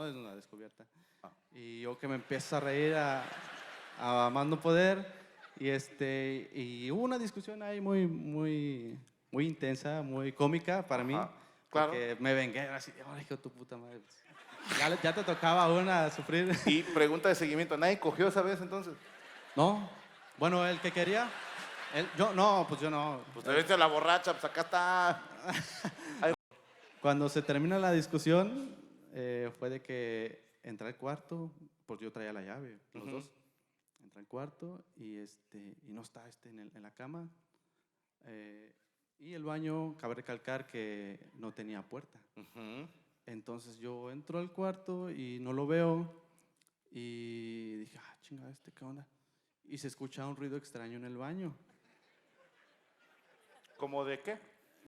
no es una descubierta. Ah. Y yo que me empiezo a reír a más no poder. Y hubo una discusión ahí muy intensa, muy cómica para mí. Ajá, Porque me vengué así, ay, hijo de tu puta madre. Ya te tocaba a una sufrir. Y pregunta de seguimiento, ¿nadie cogió esa vez entonces? No, bueno, el que quería. Yo no. Pues te viste a la borracha, pues acá está. Cuando se termina la discusión, fue de que entré al cuarto, pues yo traía la llave, los Ujú. dos. Entré al cuarto y no está en la cama. Y el baño, cabe recalcar que no tenía puerta. Ujú. Entonces yo entro al cuarto y no lo veo. Y dije, chinga, ¿qué onda? Y se escucha un ruido extraño en el baño. ¿Cómo de qué?